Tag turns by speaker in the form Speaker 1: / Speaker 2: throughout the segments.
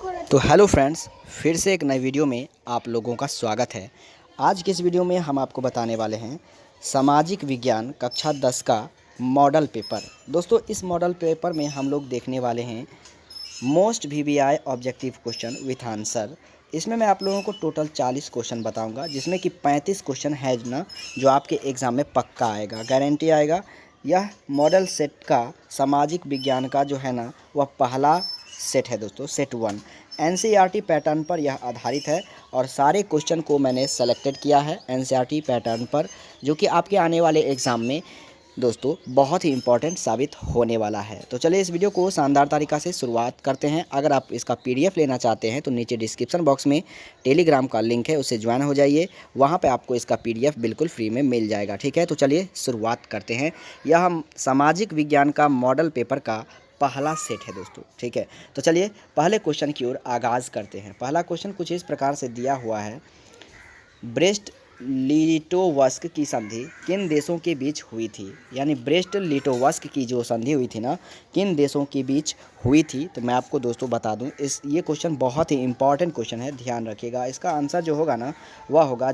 Speaker 1: तो hello friends, फिर से एक नई वीडियो में आप लोगों का स्वागत है। आज की इस वीडियो में हम आपको बताने वाले हैं सामाजिक विज्ञान कक्षा 10 का मॉडल पेपर। दोस्तों, इस मॉडल पेपर में हम लोग देखने वाले हैं most VVI objective question with answer. इसमें मैं आप लोगों को टोटल 40 क्वेश्चन बताऊंगा, जिसमें कि 35 क्वेश्चन है ना जो आपके एग्ज़ाम में पक्का आएगा, गारंटी आएगा। यह मॉडल सेट का सामाजिक विज्ञान का जो है ना वह पहला सेट है दोस्तों, सेट 1। एनसीईआरटी पैटर्न पर यह आधारित है और सारे क्वेश्चन को मैंने सेलेक्टेड किया है एनसीईआरटी पैटर्न पर, जो कि आपके आने वाले एग्ज़ाम में दोस्तों बहुत ही इंपॉर्टेंट साबित होने वाला है। तो चलिए इस वीडियो को शानदार तरीक़ा से शुरुआत करते हैं। अगर आप इसका पीडीएफ लेना चाहते हैं तो नीचे डिस्क्रिप्शन बॉक्स में टेलीग्राम का लिंक है, उससे ज्वाइन हो जाइए। वहां पे आपको इसका पीडीएफ बिल्कुल फ्री में मिल जाएगा। ठीक है, तो चलिए शुरुआत करते हैं। यह हम सामाजिक विज्ञान का मॉडल पेपर का पहला सेट है दोस्तों। ठीक है, तो चलिए पहले क्वेश्चन की ओर आगाज़ करते हैं। पहला क्वेश्चन कुछ इस प्रकार से दिया हुआ है, ब्रेस्ट लिटोवस्क की संधि किन देशों के बीच हुई थी। यानी ब्रेस्ट लिटोवस्क की जो संधि हुई थी ना, किन देशों के बीच हुई थी। तो मैं आपको दोस्तों बता दूं, ये क्वेश्चन बहुत ही इंपॉर्टेंट क्वेश्चन है, ध्यान रखिएगा। इसका आंसर जो होगा ना वह होगा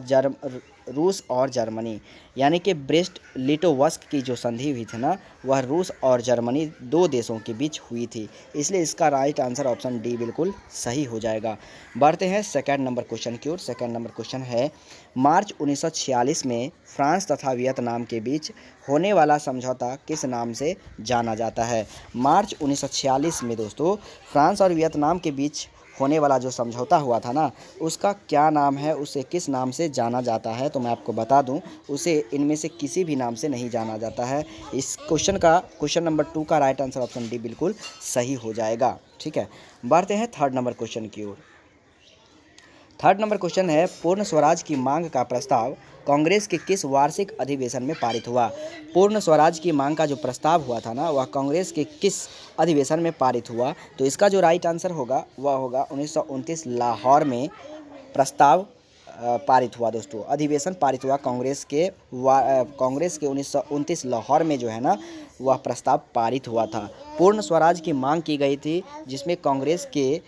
Speaker 1: रूस और जर्मनी। यानी कि ब्रेस्ट लिटोवस्क की जो संधि हुई थी ना वह रूस और जर्मनी दो देशों के बीच हुई थी, इसलिए इसका राइट आंसर ऑप्शन डी बिल्कुल सही हो जाएगा। बढ़ते हैं सेकंड नंबर क्वेश्चन की ओर। सेकंड नंबर क्वेश्चन है, मार्च 1946 में फ्रांस तथा वियतनाम के बीच होने वाला समझौता किस नाम से जाना जाता है। मार्च 1946 में दोस्तों फ्रांस और वियतनाम के बीच होने वाला जो समझौता हुआ था ना, उसका क्या नाम है, उसे किस नाम से जाना जाता है। तो मैं आपको बता दूं, उसे इनमें से किसी भी नाम से नहीं जाना जाता है। इस क्वेश्चन नंबर 2 का राइट आंसर ऑप्शन डी बिल्कुल सही हो जाएगा। ठीक है, बढ़ते हैं थर्ड नंबर क्वेश्चन की ओर। थर्ड नंबर क्वेश्चन है, पूर्ण स्वराज की मांग का प्रस्ताव कांग्रेस के किस वार्षिक अधिवेशन में पारित हुआ। पूर्ण स्वराज की मांग का जो प्रस्ताव हुआ था ना वह कांग्रेस के किस अधिवेशन में पारित हुआ। तो इसका जो राइट आंसर होगा वह होगा 1929 लाहौर में प्रस्ताव पारित हुआ दोस्तों। अधिवेशन पारित हुआ कांग्रेस के 1929 लाहौर में जो है ना वह प्रस्ताव पारित हुआ था। पूर्ण स्वराज की मांग की गई थी, जिसमें कांग्रेस के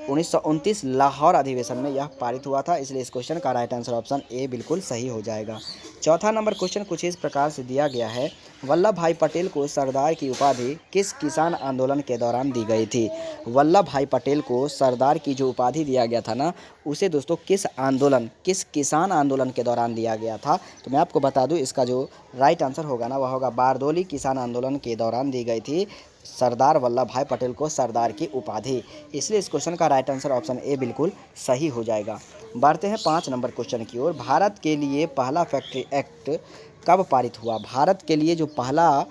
Speaker 1: 1929 लाहौर अधिवेशन में यह पारित हुआ था, इसलिए इस क्वेश्चन का राइट आंसर ऑप्शन ए बिल्कुल सही हो जाएगा। चौथा नंबर क्वेश्चन कुछ इस प्रकार से दिया गया है, वल्लभ भाई पटेल को सरदार की उपाधि किस किसान आंदोलन के दौरान दी गई थी। वल्लभ भाई पटेल को सरदार की जो उपाधि दिया गया था ना, उसे दोस्तों किस किसान आंदोलन के दौरान दिया गया था। तो मैं आपको बता दूं, इसका जो राइट आंसर होगा ना वह होगा बारदोली किसान आंदोलन के दौरान दी गई थी सरदार वल्लभ भाई पटेल को सरदार की उपाधि, इसलिए इस क्वेश्चन का राइट आंसर ऑप्शन ए बिल्कुल सही हो जाएगा। बढ़ते हैं 5 नंबर क्वेश्चन की ओर। भारत के लिए पहला फैक्ट्री एक्ट कब पारित हुआ। भारत के लिए जो पहला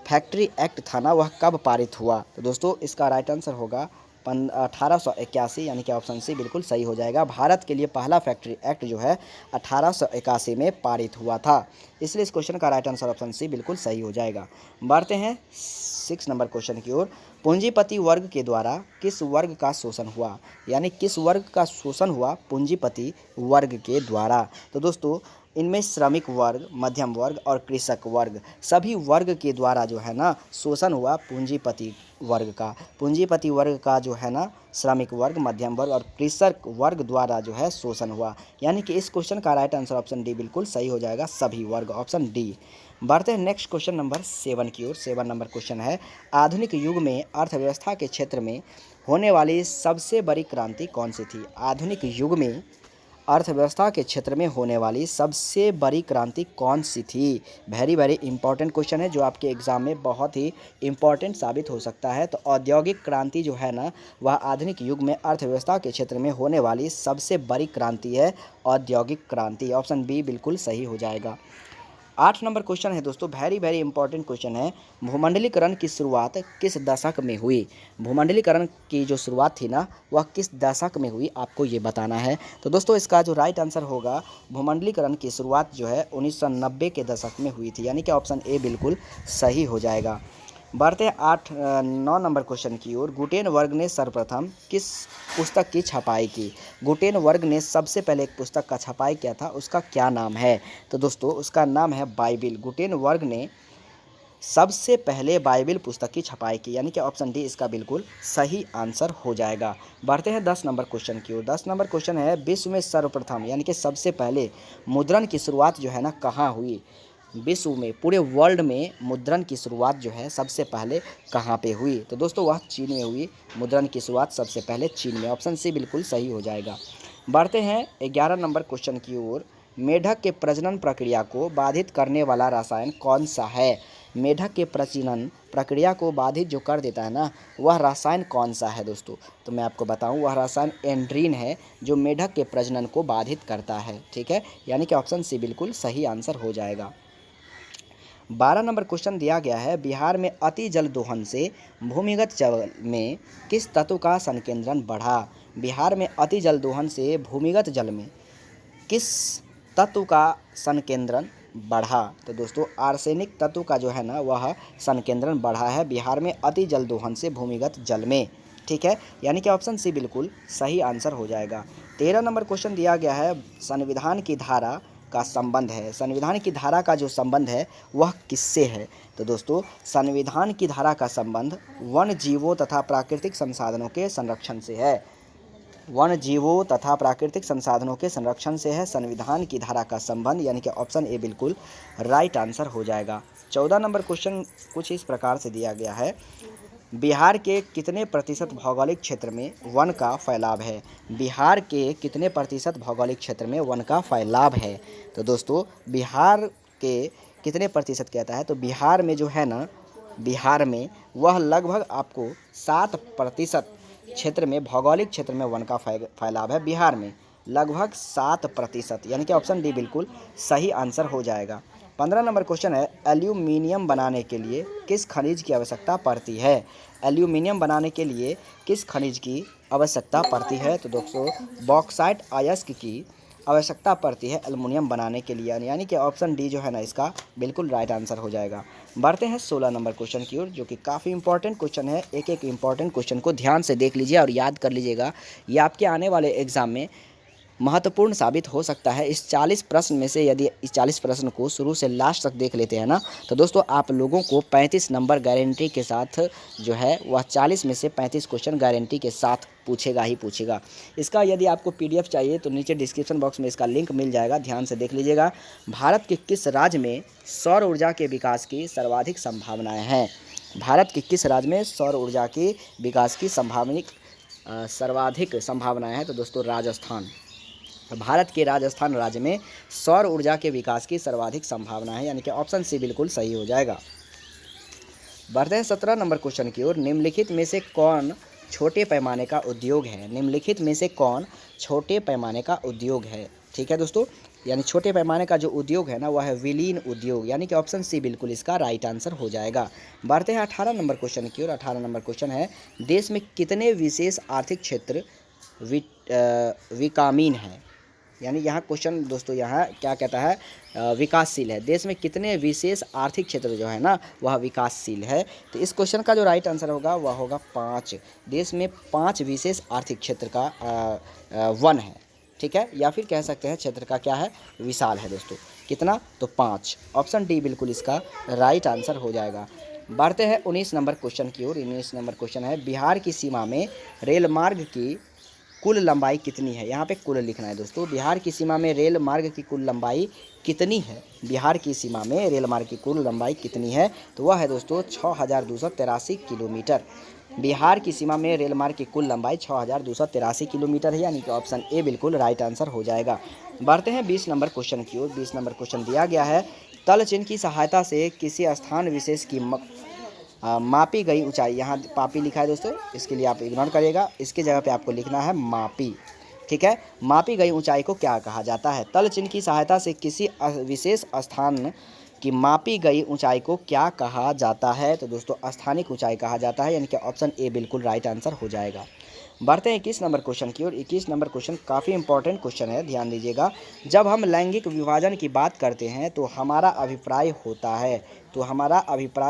Speaker 1: फैक्ट्री एक्ट था ना वह कब पारित हुआ। तो दोस्तों इसका राइट आंसर होगा 1881, यानी कि ऑप्शन सी बिल्कुल सही हो जाएगा। भारत के लिए पहला फैक्ट्री एक्ट जो है 1881 में पारित हुआ था, इसलिए इस क्वेश्चन का राइट आंसर ऑप्शन सी बिल्कुल सही हो जाएगा। बढ़ते हैं 6 नंबर क्वेश्चन की ओर। पूंजीपति वर्ग के द्वारा किस वर्ग का शोषण हुआ। यानी किस वर्ग का शोषण हुआ पूंजीपति वर्ग के द्वारा। तो दोस्तों इनमें श्रमिक वर्ग, मध्यम वर्ग और कृषक वर्ग, सभी वर्ग के द्वारा जो है ना शोषण हुआ पूंजीपति वर्ग का। पूंजीपति वर्ग का जो है ना श्रमिक वर्ग, मध्यम वर्ग और कृषक वर्ग द्वारा जो है शोषण हुआ, यानी कि इस क्वेश्चन का राइट आंसर ऑप्शन डी बिल्कुल सही हो जाएगा, सभी वर्ग, ऑप्शन डी। बढ़ते हैं नेक्स्ट क्वेश्चन नंबर 7 की ओर। 7 नंबर क्वेश्चन है, आधुनिक युग में अर्थव्यवस्था के क्षेत्र में होने वाली सबसे बड़ी क्रांति कौन सी थी। आधुनिक युग में अर्थव्यवस्था के क्षेत्र में होने वाली सबसे बड़ी क्रांति कौन सी थी। वेरी वेरी इंपॉर्टेंट क्वेश्चन है, जो आपके एग्जाम में बहुत ही इंपॉर्टेंट साबित हो सकता है। तो औद्योगिक क्रांति जो है ना वह आधुनिक युग में अर्थव्यवस्था के क्षेत्र में होने वाली सबसे बड़ी क्रांति है, औद्योगिक क्रांति, ऑप्शन बी बिल्कुल सही हो जाएगा। 8 नंबर क्वेश्चन है दोस्तों, वेरी वेरी इंपॉर्टेंट क्वेश्चन है, भूमंडलीकरण की शुरुआत किस दशक में हुई। भूमंडलीकरण की जो शुरुआत थी ना वह किस दशक में हुई, आपको ये बताना है। तो दोस्तों इसका जो राइट आंसर होगा, भूमंडलीकरण की शुरुआत जो है 1990 के दशक में हुई थी, यानी कि ऑप्शन ए बिल्कुल सही हो जाएगा। बढ़ते हैं 9 नंबर क्वेश्चन की ओर। गुटेनबर्ग ने सर्वप्रथम किस पुस्तक की छपाई की। गुटेनबर्ग ने सबसे पहले एक पुस्तक का छपाई किया था, उसका क्या नाम है। तो दोस्तों उसका नाम है बाइबिल। गुटेनबर्ग ने सबसे पहले बाइबल पुस्तक की छपाई की, यानी कि ऑप्शन डी इसका बिल्कुल सही आंसर हो जाएगा। बढ़ते हैं 10 नंबर क्वेश्चन की ओर। 10 नंबर क्वेश्चन है, विश्व में सर्वप्रथम यानी कि सबसे पहले मुद्रण की शुरुआत जो है ना कहाँ हुई? विश्व में, पूरे वर्ल्ड में मुद्रण की शुरुआत जो है सबसे पहले कहाँ पे हुई? तो दोस्तों वह चीन में हुई। मुद्रण की शुरुआत सबसे पहले चीन में, ऑप्शन सी बिल्कुल सही हो जाएगा। बढ़ते हैं 11 नंबर क्वेश्चन की ओर। मेढक के प्रजनन प्रक्रिया को बाधित करने वाला रसायन कौन सा है? मेढक के प्रजनन प्रक्रिया को बाधित जो कर देता है ना, वह रसायन कौन सा है दोस्तों? तो मैं आपको बताऊं, वह रसायन एंड्रीन है, जो मेढक के प्रजनन को बाधित करता है। ठीक है, यानी कि ऑप्शन सी बिल्कुल सही आंसर हो जाएगा। 12 नंबर क्वेश्चन दिया गया है, बिहार में अति जल दोहन से भूमिगत जल में किस तत्व का संकेंद्रण बढ़ा? बिहार में अति जल दोहन से भूमिगत जल में किस तत्व का संकेंद्रण बढ़ा? तो दोस्तों आर्सेनिक तत्व का जो है ना वह संकेंद्रण बढ़ा है बिहार में अति जल दोहन से भूमिगत जल में। ठीक है, यानी कि ऑप्शन सी बिल्कुल सही आंसर हो जाएगा। 13 नंबर क्वेश्चन दिया गया है, संविधान की धारा का संबंध है। संविधान की धारा का जो संबंध है वह किससे है? तो दोस्तों संविधान की धारा का संबंध वन जीवों तथा प्राकृतिक संसाधनों के संरक्षण से है। वन जीवों तथा प्राकृतिक संसाधनों के संरक्षण से है संविधान की धारा का संबंध, यानी कि ऑप्शन ए बिल्कुल राइट आंसर हो जाएगा। 14 नंबर क्वेश्चन कुछ इस प्रकार से दिया गया है, बिहार के कितने प्रतिशत भौगोलिक क्षेत्र में वन का फैलाव है? बिहार के कितने प्रतिशत भौगोलिक क्षेत्र में वन का फैलाव है? तो दोस्तों बिहार के कितने प्रतिशत कहता है, तो बिहार में जो है ना, बिहार में वह लगभग आपको 7% क्षेत्र में, भौगोलिक क्षेत्र में वन का फैलाव है बिहार में, लगभग 7%, यानी कि ऑप्शन डी बिल्कुल सही आंसर हो जाएगा। 15 नंबर क्वेश्चन है, एल्यूमिनियम बनाने के लिए किस खनिज की आवश्यकता पड़ती है? एल्यूमिनियम बनाने के लिए किस खनिज की आवश्यकता पड़ती है? तो दोस्तों बॉक्साइट अयस्क की आवश्यकता पड़ती है एल्युमिनियम बनाने के लिए, यानी कि ऑप्शन डी जो है ना इसका बिल्कुल राइट आंसर हो जाएगा। बढ़ते हैं 16 नंबर क्वेश्चन की ओर, जो कि काफ़ी इंपॉर्टेंट क्वेश्चन है। एक एक इंपॉर्टेंट क्वेश्चन को ध्यान से देख लीजिए और याद कर लीजिएगा, ये आपके आने वाले एग्जाम में महत्वपूर्ण साबित हो सकता है। इस 40 प्रश्न में से यदि इस 40 प्रश्न को शुरू से लास्ट तक देख लेते हैं ना, तो दोस्तों आप लोगों को 35 नंबर गारंटी के साथ जो है वह 40 में से 35 क्वेश्चन गारंटी के साथ पूछेगा ही पूछेगा। इसका यदि आपको PDF चाहिए तो नीचे डिस्क्रिप्शन बॉक्स में इसका लिंक मिल जाएगा, ध्यान से देख लीजिएगा। भारत के किस राज्य में सौर ऊर्जा के विकास की सर्वाधिक संभावनाएँ हैं? भारत के किस राज्य में सौर ऊर्जा के विकास की सर्वाधिक संभावनाएँ हैं? तो दोस्तों राजस्थान। भारत के राजस्थान राज्य में सौर ऊर्जा के विकास की सर्वाधिक संभावना है, यानी कि ऑप्शन सी बिल्कुल सही हो जाएगा। बढ़ते हैं 17 नंबर क्वेश्चन की ओर, निम्नलिखित में से कौन छोटे पैमाने का उद्योग है? निम्नलिखित में से कौन छोटे पैमाने का उद्योग है? ठीक है दोस्तों, यानी छोटे पैमाने का जो उद्योग है ना वह है विलीन उद्योग, यानी कि ऑप्शन सी बिल्कुल इसका राइट आंसर हो जाएगा। बढ़ते हैं 18 नंबर क्वेश्चन की ओर। 18 नंबर क्वेश्चन है, देश में कितने विशेष आर्थिक क्षेत्र विकामीन है? यानी यहाँ क्वेश्चन दोस्तों यहाँ क्या कहता है, विकासशील है। देश में कितने विशेष आर्थिक क्षेत्र जो है ना वह विकासशील है? तो इस क्वेश्चन का जो राइट आंसर होगा वह होगा 5। देश में 5 विशेष आर्थिक क्षेत्र का वन है। ठीक है, या फिर कह सकते हैं क्षेत्र का क्या है, विशाल है दोस्तों। कितना? तो 5। ऑप्शन डी बिल्कुल इसका राइट आंसर हो जाएगा। बढ़ते हैं 19 नंबर क्वेश्चन की ओर। 19 नंबर क्वेश्चन है, बिहार की सीमा में रेल मार्ग की कुल लंबाई कितनी है? यहाँ पे कुल लिखना है दोस्तों। बिहार की सीमा में रेल मार्ग की कुल लंबाई कितनी है? बिहार की सीमा में रेल मार्ग की कुल लंबाई कितनी है? तो वह है दोस्तों 6283 किलोमीटर। बिहार की सीमा में रेल मार्ग की कुल लंबाई 6283 किलोमीटर है, यानी कि ऑप्शन ए बिल्कुल राइट आंसर हो जाएगा। बढ़ते हैं 20 नंबर क्वेश्चन की ओर। 20 नंबर क्वेश्चन दिया गया है, तल चिन्ह की सहायता से किसी स्थान विशेष की मापी गई ऊंचाई, यहाँ पापी लिखा है दोस्तों, इसके लिए आप इग्नोर करिएगा, इसके जगह पे आपको लिखना है मापी। ठीक है, मापी गई ऊंचाई को क्या कहा जाता है? तल चिन्ह की सहायता से किसी विशेष स्थान की मापी गई ऊंचाई को क्या कहा जाता है? तो दोस्तों स्थानिक ऊंचाई कहा जाता है, यानी कि ऑप्शन ए बिल्कुल राइट आंसर हो जाएगा। बढ़ते हैं 21 नंबर क्वेश्चन की ओर। 21 नंबर क्वेश्चन काफ़ी इंपॉर्टेंट क्वेश्चन है, ध्यान दीजिएगा। जब हम लैंगिक विभाजन की बात करते हैं तो हमारा अभिप्राय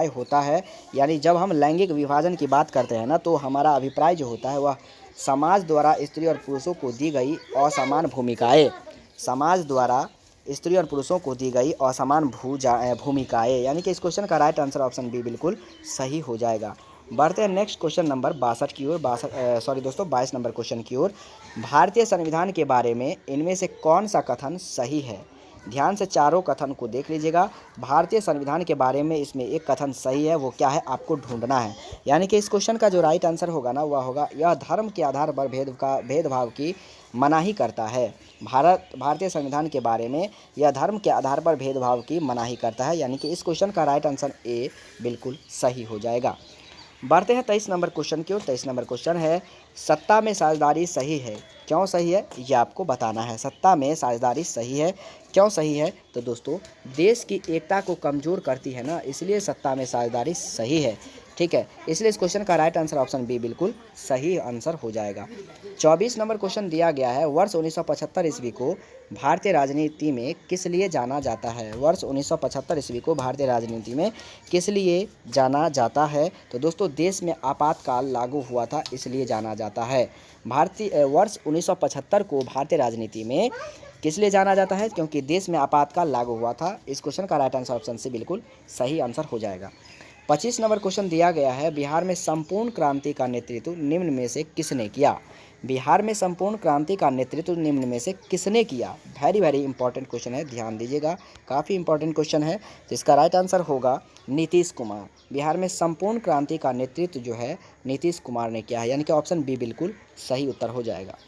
Speaker 1: होता है, यानी जब हम लैंगिक विभाजन की बात करते हैं ना तो हमारा अभिप्राय जो होता है वह समाज द्वारा स्त्री और पुरुषों को दी गई असमान भूमिकाएं, समाज द्वारा स्त्री और पुरुषों को दी गई असमान भूमिकाएं, यानी कि इस क्वेश्चन का राइट आंसर ऑप्शन बी बिल्कुल सही हो जाएगा। बढ़ते हैं नेक्स्ट क्वेश्चन नंबर 62 की ओर, 22 नंबर क्वेश्चन की ओर। भारतीय संविधान के बारे में इनमें से कौन सा कथन सही है? ध्यान से चारों कथन को देख लीजिएगा। भारतीय संविधान के बारे में इसमें एक कथन सही है, वो क्या है आपको ढूंढना है। यानी कि इस क्वेश्चन का जो राइट आंसर होगा ना, वह होगा यह धर्म के आधार पर भेदभाव की मनाही करता है। भारतीय संविधान के बारे में यह धर्म के आधार पर भेदभाव की मनाही करता है, यानी कि इस क्वेश्चन का राइट आंसर ए बिल्कुल सही हो जाएगा। बढ़ते हैं 23 नंबर क्वेश्चन की ओर। 23 नंबर क्वेश्चन है, सत्ता में साझेदारी सही है, क्यों सही है, ये आपको बताना है। सत्ता में साझेदारी सही है, क्यों सही है? तो दोस्तों, देश की एकता को कमज़ोर करती है ना, इसलिए सत्ता में साझेदारी सही है। ठीक है, इसलिए इस क्वेश्चन का राइट आंसर ऑप्शन बी बिल्कुल सही आंसर हो जाएगा। 24 नंबर क्वेश्चन दिया गया है, वर्ष 1975 ईस्वी को भारतीय राजनीति में किस लिए जाना जाता है? वर्ष 1975 ईस्वी को भारतीय राजनीति में किस लिए जाना जाता है? तो दोस्तों, देश में आपातकाल लागू हुआ था, इसलिए जाना जाता है। वर्ष 1975 को भारतीय राजनीति में किस लिए जाना जाता है? क्योंकि देश में आपातकाल लागू हुआ था। इस क्वेश्चन का राइट आंसर ऑप्शन सी बिल्कुल सही आंसर हो जाएगा। 25 नंबर क्वेश्चन दिया गया है, बिहार में संपूर्ण क्रांति का नेतृत्व निम्न में से किसने किया? बिहार में संपूर्ण क्रांति का नेतृत्व निम्न में से किसने किया? वेरी वेरी इंपॉर्टेंट क्वेश्चन है, ध्यान दीजिएगा, काफ़ी इंपॉर्टेंट क्वेश्चन है। जिसका राइट आंसर होगा नीतीश कुमार। बिहार में संपूर्ण क्रांति का नेतृत्व जो है नीतीश कुमार ने किया है, यानी कि ऑप्शन बी बिल्कुल सही उत्तर हो जाएगा।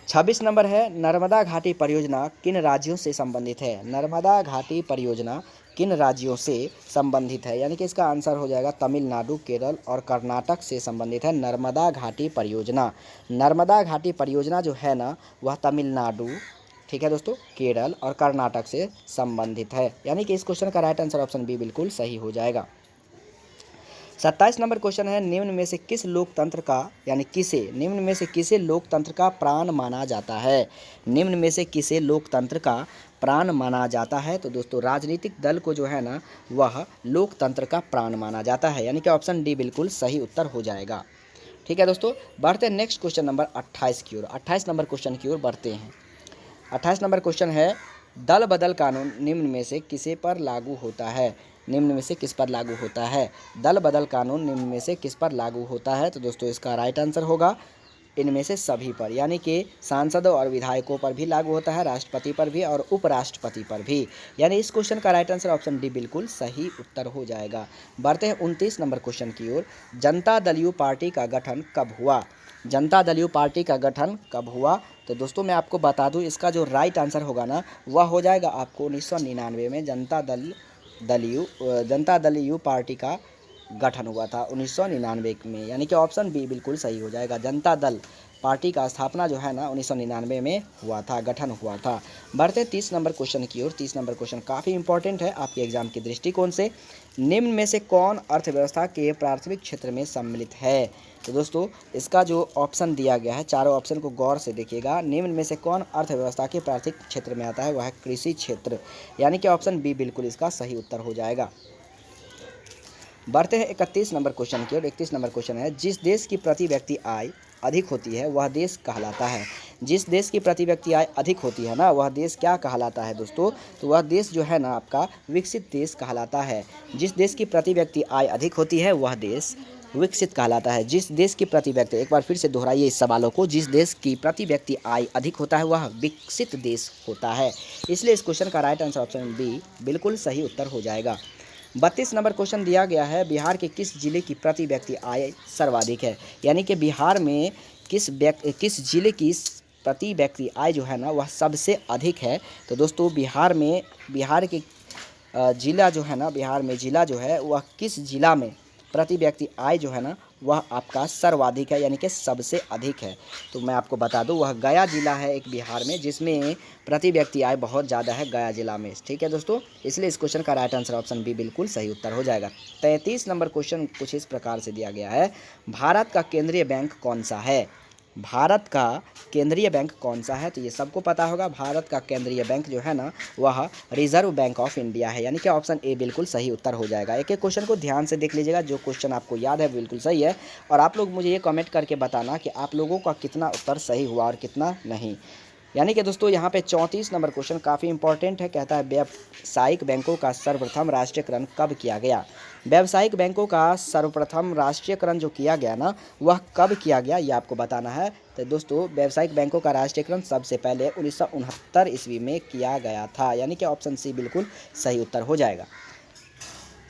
Speaker 1: 26 नंबर है, नर्मदा घाटी परियोजना किन राज्यों से संबंधित है? नर्मदा घाटी परियोजना किन राज्यों से संबंधित है? यानी कि इसका आंसर हो जाएगा तमिलनाडु, केरल और कर्नाटक से संबंधित है नर्मदा घाटी परियोजना। नर्मदा घाटी परियोजना जो है ना, वह तमिलनाडु, ठीक है दोस्तों, केरल और कर्नाटक से संबंधित है, यानी कि इस क्वेश्चन का राइट आंसर ऑप्शन बी बिल्कुल सही हो जाएगा। 27 नंबर क्वेश्चन है, निम्न में से किस लोकतंत्र का, यानी निम्न में से किसे लोकतंत्र का प्राण माना जाता है? निम्न में से किसे लोकतंत्र का प्राण माना जाता है? तो दोस्तों, राजनीतिक दल को जो है ना, वह लोकतंत्र का प्राण माना जाता है, यानी कि ऑप्शन डी बिल्कुल सही उत्तर हो जाएगा। ठीक है दोस्तों, बढ़ते हैं नेक्स्ट क्वेश्चन नंबर 28 की ओर। 28 नंबर क्वेश्चन की ओर बढ़ते हैं। 28 नंबर क्वेश्चन है, दल बदल कानून निम्न में से किसे पर लागू होता है? निम्न में से किस पर लागू होता है? दल बदल कानून निम्न में से किस पर लागू होता है? तो दोस्तों, इसका राइट आंसर होगा इनमें से सभी पर, यानी कि सांसदों और विधायकों पर भी लागू होता है, राष्ट्रपति पर भी और उपराष्ट्रपति पर भी, यानी इस क्वेश्चन का राइट आंसर ऑप्शन डी बिल्कुल सही उत्तर हो जाएगा। बढ़ते हैं 29 नंबर क्वेश्चन की ओर। जनता दल यू पार्टी का गठन कब हुआ? जनता दल यू पार्टी का गठन कब हुआ? तो दोस्तों, मैं आपको बता दूं, इसका जो राइट आंसर होगा ना, वह हो जाएगा आपको 1999 में जनता दल यू पार्टी का गठन हुआ था 1999 में, यानी कि ऑप्शन बी बिल्कुल सही हो जाएगा। जनता दल पार्टी का स्थापना जो है ना 1999 में हुआ था, गठन हुआ था। बढ़ते 30 नंबर क्वेश्चन की ओर। 30 नंबर क्वेश्चन काफ़ी इंपॉर्टेंट है आपके एग्जाम के दृष्टिकोण से। निम्न में से कौन अर्थव्यवस्था के प्राथमिक क्षेत्र में सम्मिलित है? तो दोस्तों, इसका जो ऑप्शन दिया गया है, चारों ऑप्शन को गौर से देखिएगा। निम्न में से कौन अर्थव्यवस्था के प्राथमिक क्षेत्र में आता है? वह है कृषि क्षेत्र, यानी कि ऑप्शन बी बिल्कुल इसका सही उत्तर हो जाएगा। बढ़ते हैं 31 नंबर क्वेश्चन की ओर। 31 नंबर क्वेश्चन है, जिस देश की प्रति व्यक्ति आय अधिक होती है वह देश कहलाता है। जिस देश की प्रति व्यक्ति आय अधिक होती है ना, वह देश क्या कहलाता है दोस्तों? तो वह देश जो है ना आपका विकसित देश कहलाता है। जिस देश की प्रति व्यक्ति आय अधिक होती है वह देश विकसित कहलाता है। जिस देश की प्रति व्यक्ति, एक बार फिर से दोहराइए इस सवालों को, जिस देश की प्रति व्यक्ति आय अधिक होता है वह विकसित देश होता है। इसलिए इस क्वेश्चन का राइट आंसर ऑप्शन बी बिल्कुल सही उत्तर हो जाएगा। 32 नंबर क्वेश्चन दिया गया है, बिहार के किस जिले की प्रति व्यक्ति आय सर्वाधिक है? यानी कि बिहार में किस जिले की प्रति व्यक्ति आय जो है ना वह सबसे अधिक है? तो दोस्तों, बिहार के जिला जो है ना, बिहार में जिला जो है वह किस जिला में प्रति व्यक्ति आय जो है ना वह आपका सर्वाधिक है, यानी कि सबसे अधिक है? तो मैं आपको बता दूं, वह गया जिला है एक बिहार में, जिसमें प्रति व्यक्ति आय बहुत ज़्यादा है गया जिला में। ठीक है दोस्तों, इसलिए इस क्वेश्चन का राइट आंसर ऑप्शन बी बिल्कुल सही उत्तर हो जाएगा। 33 नंबर क्वेश्चन कुछ इस प्रकार से दिया गया है, भारत का केंद्रीय बैंक कौन सा है? भारत का केंद्रीय बैंक कौन सा है? तो ये सबको पता होगा, भारत का केंद्रीय बैंक जो है ना वह रिजर्व बैंक ऑफ इंडिया है, यानी कि ऑप्शन ए बिल्कुल सही उत्तर हो जाएगा। एक एक क्वेश्चन को ध्यान से देख लीजिएगा, जो क्वेश्चन आपको याद है बिल्कुल सही है, और आप लोग मुझे ये कमेंट करके बताना कि आप लोगों का कितना उत्तर सही हुआ और कितना नहीं। यानी कि दोस्तों यहाँ पे 34 नंबर क्वेश्चन काफ़ी इंपॉर्टेंट है। कहता है व्यावसायिक बैंकों का सर्वप्रथम राष्ट्रीयकरण कब किया गया। व्यावसायिक बैंकों का सर्वप्रथम राष्ट्रीयकरण जो किया गया ना, वह कब किया गया, ये आपको बताना है। तो दोस्तों व्यावसायिक बैंकों का राष्ट्रीयकरण सबसे पहले 1969 ईस्वी में किया गया था, यानी कि ऑप्शन सी बिल्कुल सही उत्तर हो जाएगा।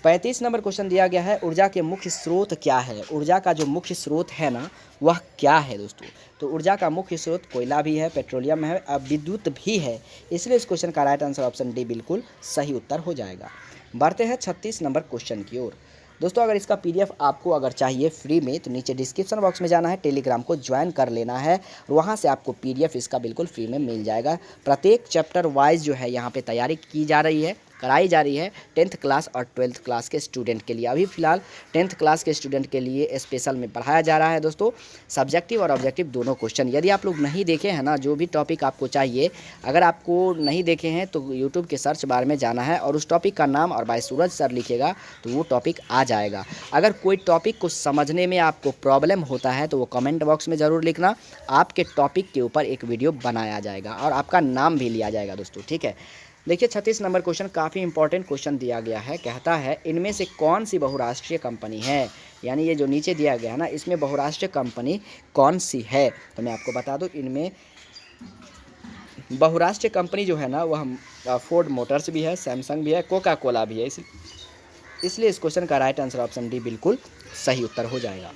Speaker 1: 35 नंबर क्वेश्चन दिया गया है, ऊर्जा के मुख्य स्रोत क्या है। ऊर्जा का जो मुख्य स्रोत है ना, वह क्या है दोस्तों। तो ऊर्जा का मुख्य स्रोत कोयला भी है, पेट्रोलियम है, अब विद्युत भी है। इसलिए इस क्वेश्चन का राइट आंसर ऑप्शन डी बिल्कुल सही उत्तर हो जाएगा। बढ़ते हैं 36 नंबर क्वेश्चन की ओर। दोस्तों अगर इसका पीडीएफ आपको अगर चाहिए फ्री में, तो नीचे डिस्क्रिप्शन बॉक्स में जाना है, टेलीग्राम को ज्वाइन कर लेना है और वहाँ से आपको पीडीएफ इसका बिल्कुल फ्री में मिल जाएगा। प्रत्येक चैप्टर वाइज जो है यहाँ पे तैयारी की जा रही है, कराई जा रही है 10th क्लास और 12th क्लास के स्टूडेंट के लिए। अभी फ़िलहाल 10th क्लास के स्टूडेंट के लिए स्पेशल में पढ़ाया जा रहा है दोस्तों, सब्जेक्टिव और ऑब्जेक्टिव दोनों क्वेश्चन। यदि आप लोग नहीं देखे हैं ना, जो भी टॉपिक आपको चाहिए, अगर आपको नहीं देखे हैं तो यूट्यूब के सर्च बार में जाना है और उस टॉपिक का नाम और बाय सूरज सर लिखेगा तो वो टॉपिक आ जाएगा। अगर कोई टॉपिक को समझने में आपको प्रॉब्लम होता है तो वो कमेंट बॉक्स में ज़रूर लिखना, आपके टॉपिक के ऊपर एक वीडियो बनाया जाएगा और आपका नाम भी लिया जाएगा दोस्तों, ठीक है। देखिए 36 नंबर क्वेश्चन काफ़ी इंपॉर्टेंट क्वेश्चन दिया गया है। कहता है इनमें से कौन सी बहुराष्ट्रीय कंपनी है, यानी ये जो नीचे दिया गया है ना, इसमें बहुराष्ट्रीय कंपनी कौन सी है। तो मैं आपको बता दूं, इनमें बहुराष्ट्रीय कंपनी जो है ना, वह फोर्ड मोटर्स भी है, सैमसंग भी है, कोका कोला भी है। इसलिए इस क्वेश्चन का राइट आंसर ऑप्शन डी बिल्कुल सही उत्तर हो जाएगा।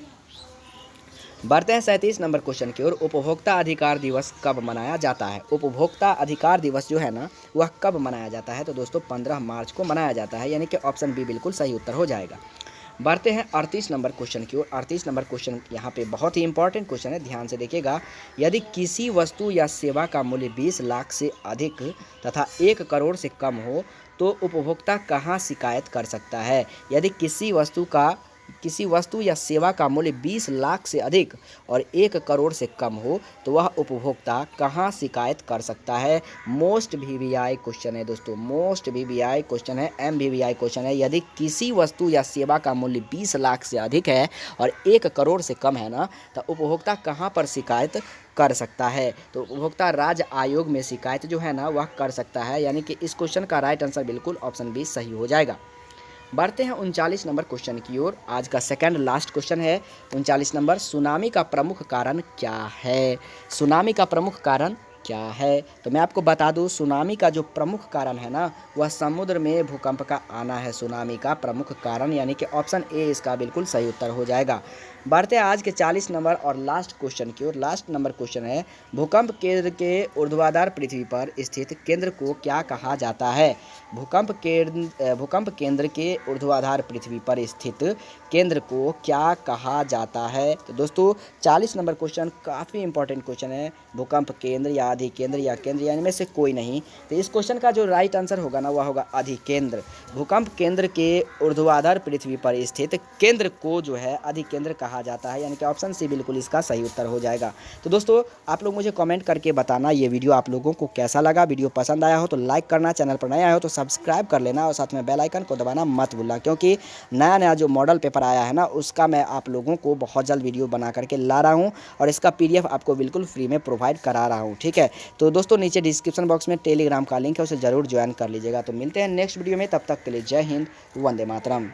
Speaker 1: बढ़ते हैं 37 नंबर क्वेश्चन की ओर। उपभोक्ता अधिकार दिवस कब मनाया जाता है। उपभोक्ता अधिकार दिवस जो है ना, वह कब मनाया जाता है। तो दोस्तों 15 मार्च को मनाया जाता है, यानी कि ऑप्शन बी बिल्कुल सही उत्तर हो जाएगा। बढ़ते हैं 38 नंबर क्वेश्चन की ओर। 38 नंबर क्वेश्चन यहाँ पे बहुत ही इंपॉर्टेंट क्वेश्चन है, ध्यान से देखिएगा। यदि किसी वस्तु या सेवा का मूल्य 20 लाख से अधिक तथा 1 करोड़ से कम हो तो उपभोक्ता कहाँ शिकायत कर सकता है। यदि किसी वस्तु या सेवा का मूल्य 20 लाख से अधिक और 1 करोड़ से कम हो तो वह उपभोक्ता कहाँ शिकायत कर सकता है। मोस्ट वीवीआई क्वेश्चन है दोस्तों, मोस्ट वीवीआई क्वेश्चन है, MVVI क्वेश्चन है। यदि किसी वस्तु या सेवा का मूल्य 20 लाख से अधिक है और 1 करोड़ से कम है ना, तो उपभोक्ता कहाँ पर शिकायत कर सकता है। तो उपभोक्ता राज्य आयोग में शिकायत जो है ना, वह कर सकता है, यानी कि इस क्वेश्चन का राइट आंसर बिल्कुल ऑप्शन बी सही हो जाएगा। बढ़ते हैं 39 नंबर क्वेश्चन की ओर। आज का सेकंड लास्ट क्वेश्चन है 39 नंबर। सुनामी का प्रमुख कारण क्या है। सुनामी का प्रमुख कारण क्या है। तो मैं आपको बता दूं, सुनामी का जो प्रमुख कारण है ना, वह समुद्र में भूकंप का आना है सुनामी का प्रमुख कारण, यानी कि ऑप्शन ए इसका बिल्कुल सही उत्तर हो जाएगा। बढ़ते हैं आज के 40 नंबर और लास्ट क्वेश्चन की ओर। लास्ट नंबर क्वेश्चन है, भूकंप केंद्र के ऊर्ध्वाधर पृथ्वी पर स्थित केंद्र को क्या कहा जाता है। भूकंप केंद्र के ऊर्ध्वाधर पृथ्वी पर स्थित केंद्र को क्या कहा जाता है। तो दोस्तों 40 नंबर क्वेश्चन काफ़ी इंपॉर्टेंट क्वेश्चन है। भूकंप केंद्र या अधिकेंद्र या केंद्र, या इनमें से कोई नहीं। तो इस क्वेश्चन का जो राइट आंसर होगा ना, वह होगा अधिकेंद्र। भूकंप केंद्र के ऊर्ध्वाधर पृथ्वी पर स्थित केंद्र को जो है अधिकेंद्र कहा जाता है, यानी कि ऑप्शन सी बिल्कुल इसका सही उत्तर हो जाएगा। तो दोस्तों आप लोग मुझे कमेंट करके बताना ये वीडियो आप लोगों को कैसा लगा। वीडियो पसंद आया हो तो लाइक करना, चैनल पर नया हो तो सब्सक्राइब कर लेना और साथ में बेल आइकन को दबाना मत भूलना, क्योंकि नया जो मॉडल पेपर आया है ना, उसका मैं आप लोगों को बहुत जल्द वीडियो बना करके ला रहा हूँ और इसका PDF आपको बिल्कुल फ्री में प्रोवाइड करा रहा हूँ, ठीक है। तो दोस्तों नीचे डिस्क्रिप्शन बॉक्स में टेलीग्राम का लिंक है, उसे ज़रूर ज्वाइन कर लीजिएगा। तो मिलते हैं नेक्स्ट वीडियो में, तब तक के लिए जय हिंद, वंदे मातरम।